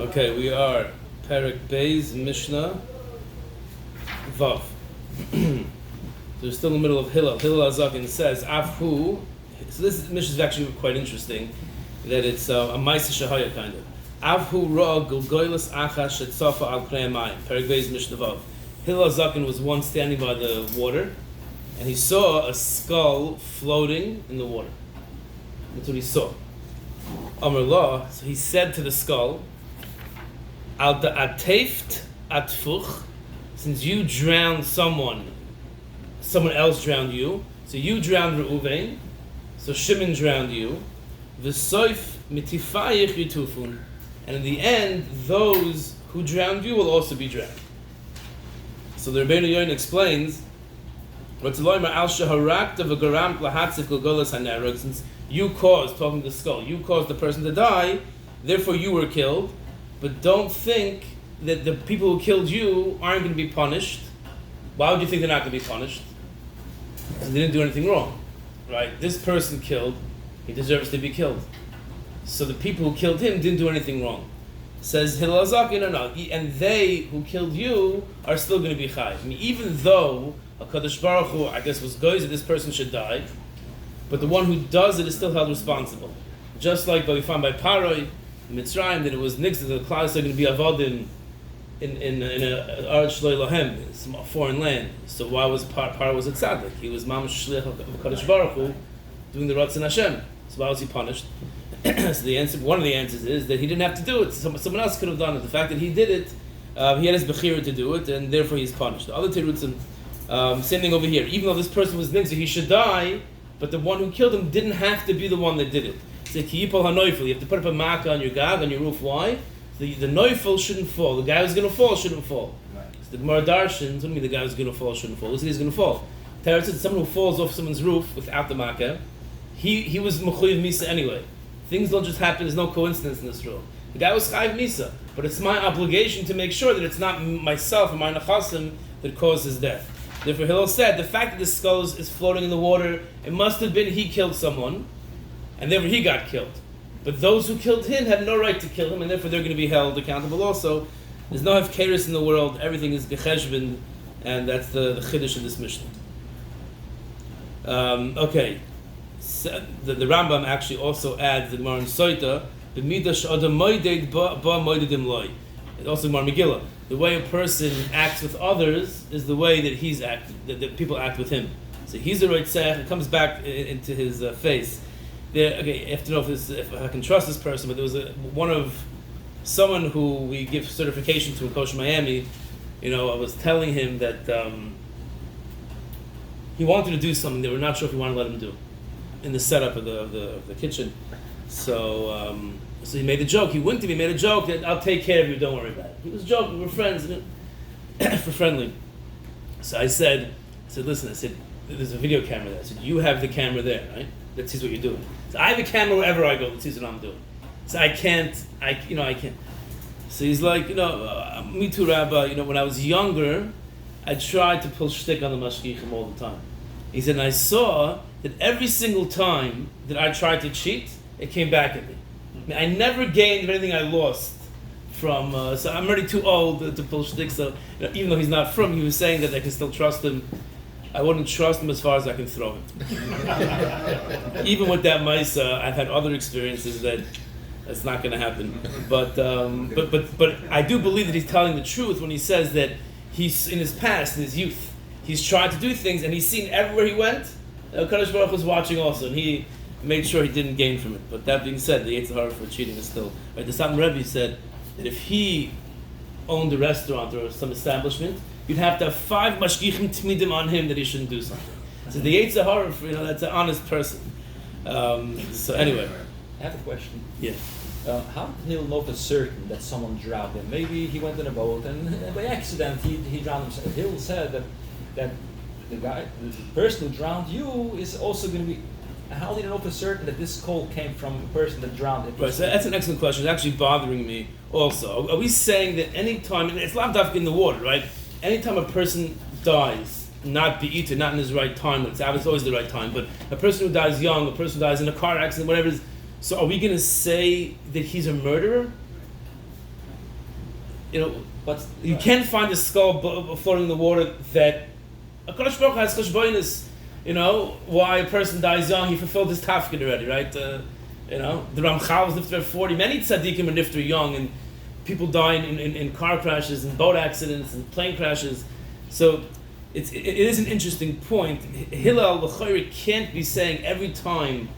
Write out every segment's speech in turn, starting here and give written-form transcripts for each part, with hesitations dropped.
Okay, we are Perkei's Mishnah Vav. So we're still in the middle of Hillel. Hillel Azakin says, Avhu. So this Mishnah is actually quite interesting, that it's a Maisa Shahaya kind of. Avhu Ra Gulgoylas Achash Shetzafa Al Kreamayim. Perkei's Mishnah Vav. Hillel Azakin was once standing by the water, and he saw a skull floating in the water. That's what he saw. Amar Allah, so he said to the skull, Al da'ateft atfuch, since you drowned someone else drowned you, so you drowned Reuven, so Shimon drowned you, v'soif mitifayich yitufun, and in the end, those who drowned you will also be drowned. So the Rabbeinu Yonah explains, since you caused, talking to the skull, you caused the person to die, therefore you were killed, but don't think that the people who killed you aren't going to be punished. Why would you think they're not going to be punished? Because they didn't do anything wrong, right? This person killed, he deserves to be killed. So the people who killed him didn't do anything wrong. Says Hillel Azakin, no, and they who killed you are still going to be chai. I mean, even though HaKadosh Baruch Hu, I guess, was goyz that this person should die, but the one who does it is still held responsible. Just like we found by Paroi, in Mitzrayim, that it was nixed, that the clouds are going to be avodim in a Aretz Shlo Elohem, some foreign land. So why was Paroi was a tzaddik? He was mamash shliach of HaKadosh Baruch Hu, doing the Ratzon Hashem. So why was he punished? So the answer, one of the answers is that he didn't have to do it. Someone else could have done it. The fact that he did it, he had his bechira to do it, and therefore he's punished. The other terutzim, same thing over here. Even though this person was nixed, he should die, but the one who killed him didn't have to be the one that did it. Say kiyipol hanoifel. You have to put up a marker on your gag, on your roof. Why? The noifel shouldn't fall. The guy who's going to fall shouldn't fall. Right. So the Gemara Darshans, what do you mean the guy who's going to fall shouldn't fall? Who's going to fall? Teretz said someone who falls off someone's roof without the marker, he was mechuyev misa anyway. Things don't just happen. There's no coincidence in this rule. The guy was chayiv misa, but it's my obligation to make sure that it's not myself or my nechasim that caused his death. Therefore, Hillel said the fact that the skull is floating in the water, it must have been he killed someone, and therefore he got killed. But those who killed him had no right to kill him, and therefore they're going to be held accountable also. There's no hefkeris in the world. Everything is gecheshbin, and that's the chiddush of this Mishnah. Okay. So the Rambam actually also adds the Gemara in Soita, the midash adam moeded ba moededim loy. It's also Gemara Megillah. The way a person acts with others is the way that he's acted, that people act with him. So he's the right tzech. It comes back into his face. There, okay, I have to know if I can trust this person. But there was someone who we give certification to in Kosher Miami. I was telling him that he wanted to do something that we're not sure if we want to let him do in the setup of the kitchen. So he made a joke. He winked at me, made a joke that I'll take care of you, don't worry about it. He was joking, we're friends, for friendly. So I said, listen, there's a video camera there. I said, you have the camera there, right? That sees what you're doing. So I have a camera wherever I go that sees what I'm doing. So I can't. So he's like, me too, Rabbi, when I was younger, I tried to pull shtick on the mashgichim all the time. He said, and I saw that every single time that I tried to cheat, it came back at me. I never gained anything I lost from, so I'm already too old to pull shtick, so even though he's not from, he was saying that I can still trust him. I wouldn't trust him as far as I can throw him. Even with that Maisa, I've had other experiences that's not going to happen. But I do believe that he's telling the truth when he says that he's, in his past, in his youth, he's tried to do things and he's seen everywhere he went, Kadosh Baruch was watching also, and he made sure he didn't gain from it. But that being said, the Yetzer Hara for cheating is still right. The Satan Rebbe said that if he owned a restaurant or some establishment, you'd have to have 5 mashgichim tmidim on him that he shouldn't do something. So the Yetzer Hara, that's an honest person. So anyway, I have a question. Yeah. How did Hill know for certain that someone drowned him? Maybe he went in a boat and by accident he drowned himself. Hill said that the person who drowned you is also going to be. How did you know for certain that this call came from a person that drowned him? Right, so that's an excellent question. It's actually bothering me also. Are we saying that any time, and it's lav dafka in the water, right? Anytime a person dies, not be'ita, not in his right time, it's always the right time, but a person who dies young, a person who dies in a car accident, whatever it is, so are we going to say that he's a murderer? But you can't find a skull floating in the water that a Kodesh Baruch Hu has cheshbonis. Why a person dies young, he fulfilled his tafkid already, right? The Ramchal was nifter at 40. Many tzaddikim are nifter young, and people die in car crashes and boat accidents and plane crashes. So it is an interesting point. Hillel l'chayri can't be saying every time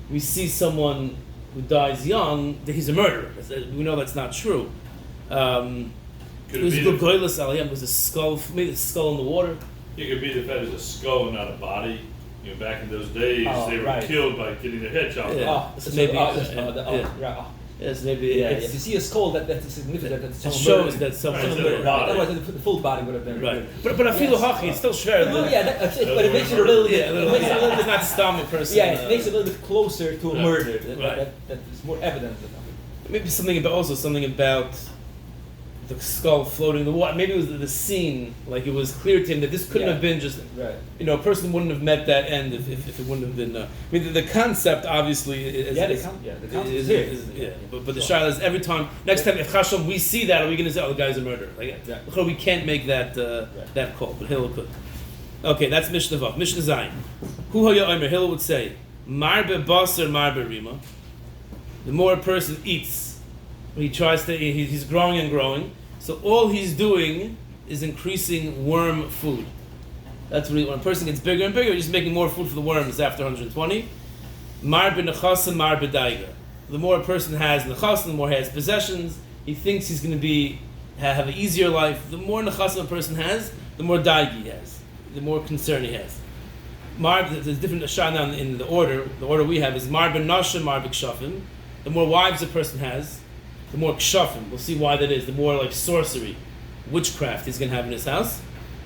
we see someone who dies young that he's a murderer. We know that's not true. It was Gogoylus Aliyah, was a skull, maybe a skull in the water. It could be that that is a skull and not a body. Back in those days, they were killed by getting their head chopped off. So maybe. Yes, maybe. If you see a skull, that's significant. That shows that someone. Otherwise, the full body would have been. Right. But I feel hockey. It's still schwer. That's it. But it makes it a little bit. It's not stomach person. Yeah, it makes it a little bit closer to a murder. Right. That is more evident. Maybe something about the skull floating in the water. Maybe it was the scene, like it was clear to him that this couldn't have been just, a person wouldn't have met that end if it wouldn't have been. The concept obviously is, the concept is here. But the shayla is every time, next time if Chasham we see that, are we going to say, oh, the guy's a murderer? We can't make that that call, but Hillel could. Okay, that's Mishnah Vav. Mishnah Zayin. Hu haya omer, Hillel would say, marbe baser marbe rima. The more a person eats, he tries to, he's growing and growing. So all he's doing is increasing worm food. That's when a person gets bigger and bigger, he's just making more food for the worms after 120. Mar b'nechasim, mar b'daiga. The more a person has nechasim, the more he has possessions. He thinks he's going to have an easier life. The more nechasim a person has, the more daigi he has. The more concern he has. Mar, there's different shana in the order. The order we have is mar b'nashim, mar b'kshafim. The more wives a person has, the more kshafim, we'll see why that is, the more like sorcery, witchcraft he's going to have in his house.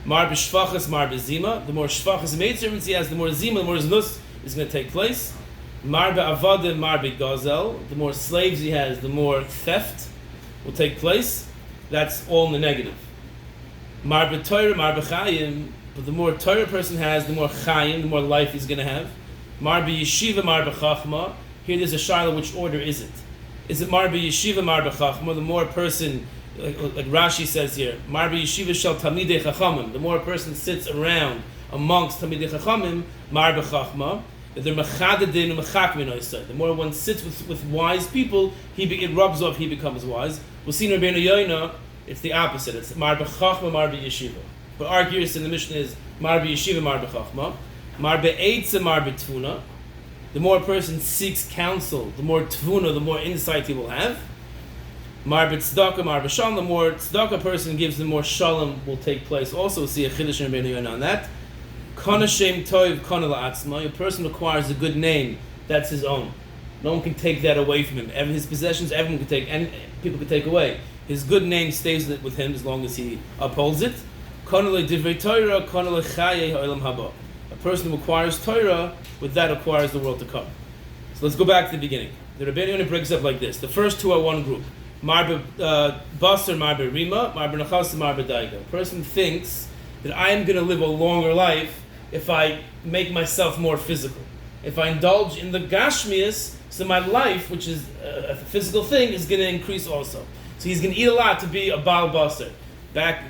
Mar b'shvachas, mar b'zima, the more shvachas maidservants he has, the more zima, the more znus is going to take place. Mar b'avadim, mar b'gazel, the more slaves he has, the more theft will take place. That's all in the negative. Mar b'toyra, mar b'chayim, but the more Torah a person has, the more chayim, the more life he's going to have. Mar b'yeshiva, mar b'chachma. Here there's a shayla, which order is it? Is it Mar b'yeshiva, Mar b'chachma? The more a person, like Rashi says here, Mar b'yeshiva shel tamidei chachamim. The more a person sits around amongst tamidei chachamim, Mar b'chachma. They're mechadedin mechakmin oisai. The more one sits with wise people, it rubs off. He becomes wise. We'll see in Rabbeinu Yonah, it's the opposite. It's Mar b'chachma, Mar b'yeshiva. But our gears in the Mishnah is Mar b'yeshiva, Mar b'chachma. Mar b'eitza, Mar b'tfuna. The more a person seeks counsel, the more tvuna, the more insight he will have. Mar b'tzedakah, mar b'shalom, the more tzedakah a person gives, the more shalom will take place. Also, we'll see a chiddush in Rabbeinu Yonah on that. Kana shem toiv, kana la'atzma. A person acquires a good name, that's his own. No one can take that away from him. His possessions, everyone can take, and people can take away. His good name stays with him as long as he upholds it. Kana le'divrei Torah, kana le'chayei ha'olam haba. A person who acquires Torah, with that acquires the world to come. So let's go back to the beginning. The Rabbeinu Yonah breaks up like this. The first two are one group. Marbe Basar, Marbe Rima, Marbe Nachas, Marbe Daiga. A person thinks that I am going to live a longer life if I make myself more physical. If I indulge in the Gashmias, so my life, which is a physical thing, is going to increase also. So he's going to eat a lot to be a Baal Basar. Back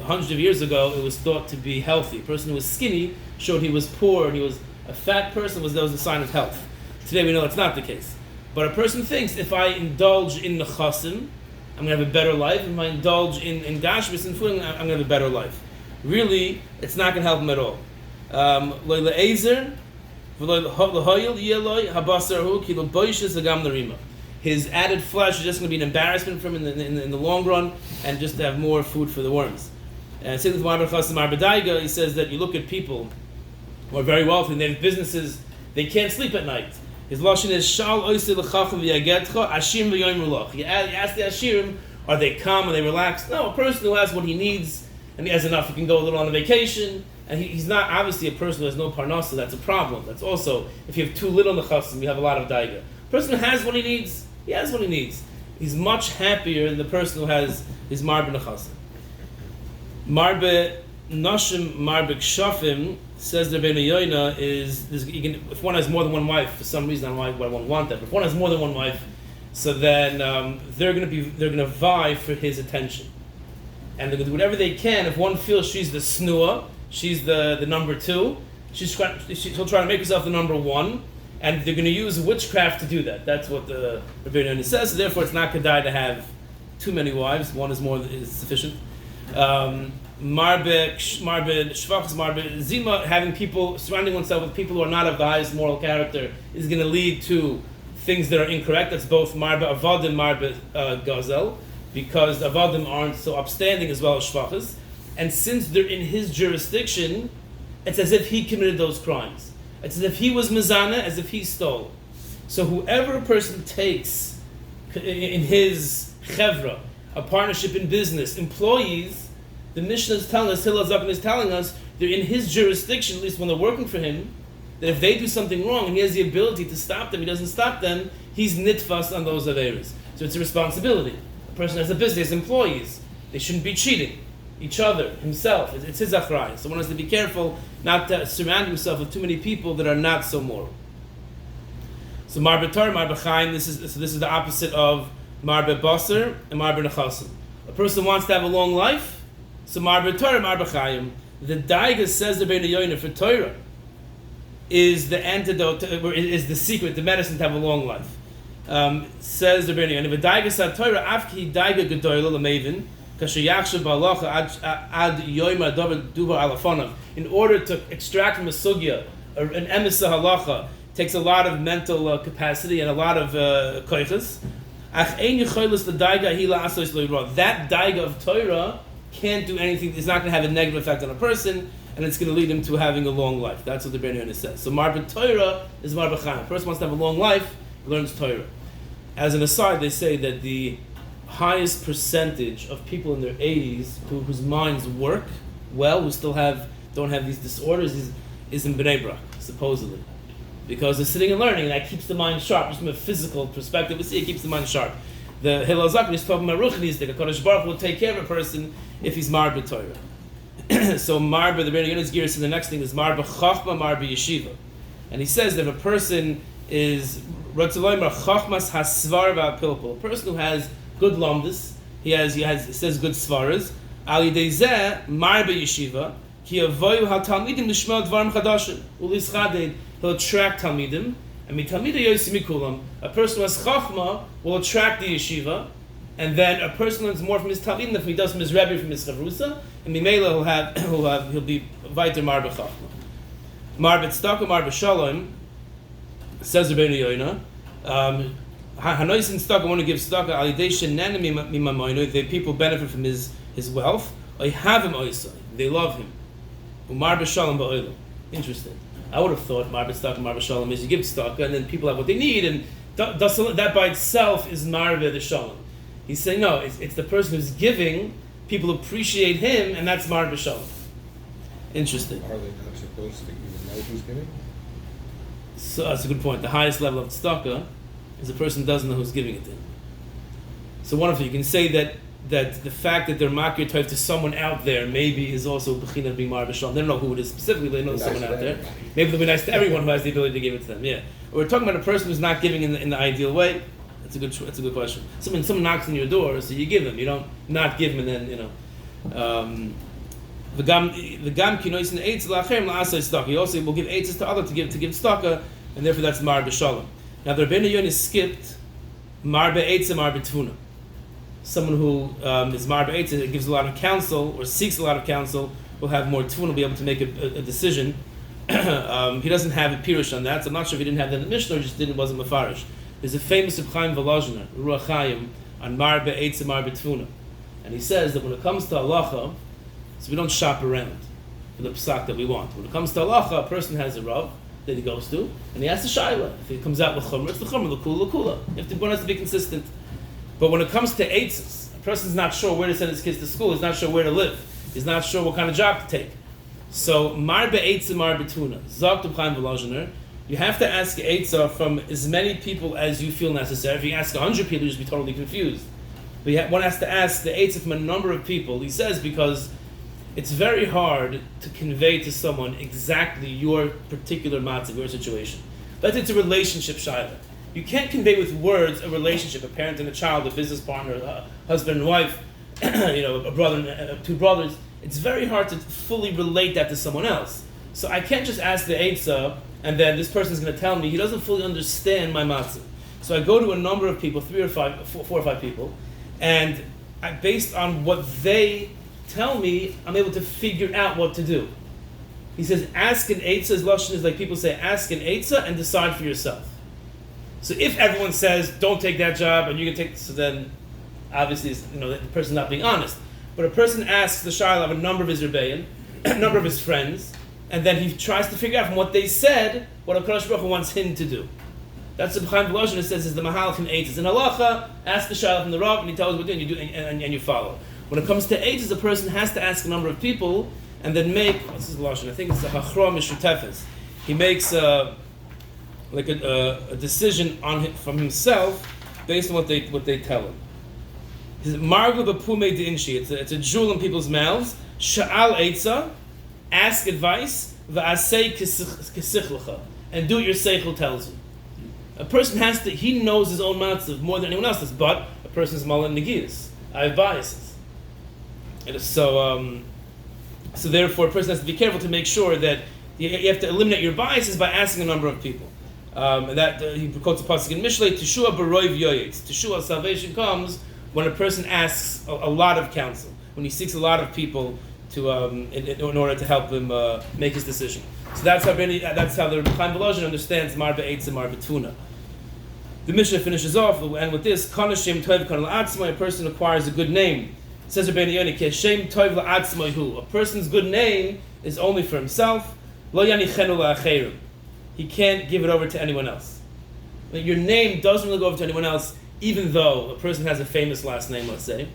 hundreds of years ago, it was thought to be healthy. A person who was skinny showed he was poor, and he was a fat person that was a sign of health. Today we know that's not the case. But a person thinks if I indulge in nechasim, I'm going to have a better life. If I indulge in gashmis and food, I'm going to have a better life. Really, it's not going to help him at all. His added flesh is just going to be an embarrassment for him in the long run, and just to have more food for the worms. And same with Marbadaiga, he says that you look at people who are very wealthy and they have businesses, they can't sleep at night. His lashon is Shal Oisei L'Chacham V'Yagetcha Ashim V'Yoim Ruach. You ask the Ashirim, are they calm, are they relaxed? No, a person who has what he needs and he has enough, he can go a little on a vacation, and he's not obviously a person who has no parnasa. That's a problem. That's also, if you have too little nechasim, you have a lot of daiga. A person who has what he needs, he has what he needs. He's much happier than the person who has his marbe nechasim. Marbe nashim, marbe kshafim, says the Rabbeinu Yonah, if one has more than one wife, for some reason I don't know why one want that, but if one has more than one wife, So then they're gonna vie for his attention, and they're gonna do whatever they can. If one feels she's the snua, she's the number two, she'll try to make herself the number one, and they're gonna use witchcraft to do that. That's what the Rabbeinu says. So therefore, it's not kedai to have too many wives. One is sufficient. Marbe shvachs, marbe zima, having people surrounding oneself with people who are not of the highest moral character is going to lead to things that are incorrect. That's both marbe avadim, marbe gazel, because avadim aren't so upstanding as well as shvachs. And since they're in his jurisdiction, it's as if he committed those crimes. It's as if he was mizana, as if he stole. So whoever a person takes in his chevra, a partnership in business, employees, the Mishnah is telling us, Hillel Zaken is telling us, they're in his jurisdiction, at least when they're working for him, that if they do something wrong and he has the ability to stop them, he doesn't stop them, he's nitfas on those averas. So it's a responsibility. A person has a business, employees, they shouldn't be cheating each other, himself. It's his achrai. So one has to be careful not to surround himself with too many people that are not so moral. So Marbe Torah, Marbe Chaim, this is the opposite of Marbe Basar and Marbe Nechasim. A person wants to have a long life, so Marbe Torah, Marbe Chaim. The Daiga says the Rabbeinu Yonah for Torah is the antidote, is the secret, the medicine to have a long life. Says the Rabbeinu Yonah, Daiga said Torah afki Daiga gedoyla lemevin kasher yachshav ba'alacha ad yoyma duvar alafonav. In order to extract from a sugya, an emisa halacha takes a lot of mental capacity and a lot of koiches. Ach ein yicholos the Daiga hila asos loyra. That Daiga of Torah can't do anything. It's not going to have a negative effect on a person, and it's going to lead him to having a long life. That's what the Rabbeinu says. So Marbe Torah is Marbe Chaim. A person wants to have a long life, learns Torah. As an aside, they say that the highest percentage of people in their 80s whose minds work well, who still don't have these disorders, is in Bnei Brak, supposedly, because they're sitting and learning, and that keeps the mind sharp. Just from a physical perspective, we see it keeps the mind sharp. The Hillel Zaken is talking about ruchnis. The Kadosh Baruch will take care of a person if he's marbe Torah. So marbe, the Rabbeinu Yonah's gear says the next thing is marbe chachma, marbe yeshiva, and he says that if a person is rotzaloymer chachmas hasvar va'pilpul, a person who has good lomdus, he says good svaras, ali dezeh marbe yeshiva, ki avoyu hatalmidim nishma dvarim chadashim ulischaded, he'll attract talmidim. And mitalmidei yosim mikulam, a person who has chachma will attract the yeshiva, and then a person learns more from his talmidim than he does from his Rabbi, from his chavrusa, and mimela he'll be vayter marbe chachma. Marbe tzedakah, marbe shalom, says Rabbeinu Yonah, hanoisin tzedakah, want to give tzedakah alidei shenanim mimamoinu, the people benefit from his wealth. I have him oisai, they love him. Marbe shalom ba'olam. Interesting. I would have thought Marbe tzedakah, Marbe shalom is you give tzedakah and then people have what they need, and that by itself is Marbe the shalom. He's saying no, it's the person who's giving, people appreciate him, and that's Marbe shalom. Interesting. Are they not supposed to even know who's giving? So that's a good point. The highest level of tzedakah is the person who doesn't know who's giving it to him. So wonderful. You can say that the fact that they're makir toiv to someone out there maybe is also b'china being marbe shalom. They don't know who it is specifically. They know there's someone out there. Maybe they'll be nice to everyone who has the ability to give it to them. Yeah. We're talking about a person who's not giving in the ideal way. That's a good question. Someone knocks on your door, so you give them. You don't not give them and then the gam kinois in eitz lachem la'asay tzedakah. You also will give eitzes to others to give tzedakah, and therefore that's marbe shalom. Now the Rabbeinu Yonah skipped marbe eitz and marbe tfuna. Someone who is marbe eitz, gives a lot of counsel or seeks a lot of counsel, will have more tfuna, will be able to make a decision. He doesn't have a pirush on that, so I'm not sure if he didn't have that in the Mishnah or just wasn't mefarish. There's a famous Reb Chaim Volozhiner, Ruach Chaim, on marbe eitz and marbe tfuna, and he says that when it comes to halacha, so we don't shop around for the psak that we want. When it comes to halacha, a person has a rav that he goes to, and he has to shaila. If he comes out with chumrah, it's the chumrah, l'kula. One has to be consistent. But when it comes to eitzes, a person's not sure where to send his kids to school. He's not sure where to live. He's not sure what kind of job to take. So marbe eitz and marbe tuna. Zok Reb Chaim Volozhiner, you have to ask eitzah from as many people as you feel necessary. If you ask 100 people, you'll just be totally confused. But one has to ask the eitzah from a number of people. He says because it's very hard to convey to someone exactly your particular matzav, your situation. But it's a relationship shaila. You can't convey with words a relationship, a parent and a child, a business partner, a husband and wife, a brother and two brothers. It's very hard to fully relate that to someone else. So I can't just ask the Eitzah, and then this person's going to tell me he doesn't fully understand my matzah. So I go to a number of people, 4 or 5 people, and based on what they tell me, I'm able to figure out what to do. He says, ask an Eitzah, his lashon is like people say, ask an Eitzah and decide for yourself. So if everyone says, don't take that job, and you can take, so then obviously the person's not being honest. But a person asks the shayla of a number of his rebbeim, a number of his friends, and then he tries to figure out from what they said what HaKadosh Baruch Hu wants him to do. That's the B'chaim V'loshen says is the Mahalach in Eitzah. In halacha, ask the shayla from the Rav, and he tells you what to do, and you do, and you follow. When it comes to Eitzah, the person has to ask a number of people, and then make, what's his lashon? I think it's a hachra mishutefes. He makes a decision from himself based on what they tell him. He says, Margu b'pume de'inshi. It's a jewel in people's mouths. Sha'al Eitzah, ask advice, v'asei kesichlecha, and do what your seichel tells you. A person he knows his own matzah more than anyone else does, but a person's malin negiyas. I have biases. And so therefore a person has to be careful to make sure that you have to eliminate your biases by asking a number of people. And that he quotes a pasuk in Mishlei, Teshua b'roiv yoyetz. Teshua, salvation comes when a person asks a lot of counsel, when he seeks a lot of people to in order to help him make his decision. So that's how the B'chaim V'loshen understands mar be'etzah, mar betuna. The Mishnah finishes off, we'll end with this: Kana shem tov kana la'atzmai. A person acquires a good name. It says Rabbeinu Yonah, Ke shem tov la'atzmai hu. A person's good name is only for himself. Lo yanichenu la'acherim. He can't give it over to anyone else. But your name doesn't really go over to anyone else, even though a person has a famous last name, let's say.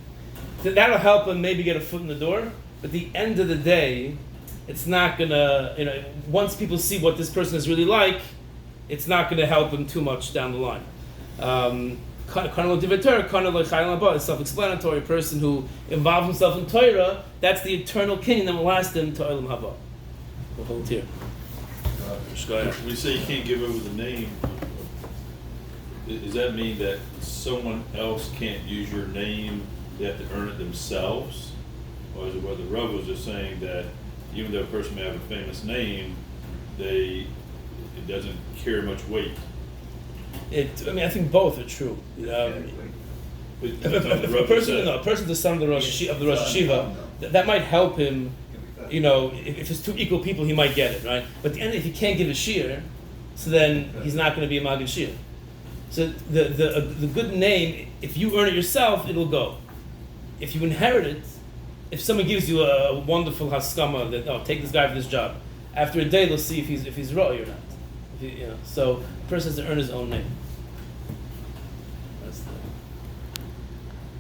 That'll help him maybe get a foot in the door. But at the end of the day, it's not gonna, once people see what this person is really like, it's not gonna help him too much down the line. It's self-explanatory. A person who involves himself in Torah, that's the eternal kinyan that will last him to Olam Haba. We'll hold here. When you say you can't give over the name, does that mean that someone else can't use your name, they have to earn it themselves? Or is it where the Rav was just saying that even though a person may have a famous name, it doesn't carry much weight? I think both are true. If a person's the son of the Rosh Hashiva, that might help him. If it's 2 equal people, he might get it, right? But at the end, if he can't give a shiur, so then he's not going to be a Magen Shiur. So the good name, if you earn it yourself, it'll go. If you inherit it, if someone gives you a wonderful haskama that take this guy for this job, after a day they'll see if he's right or not. So the person has to earn his own name.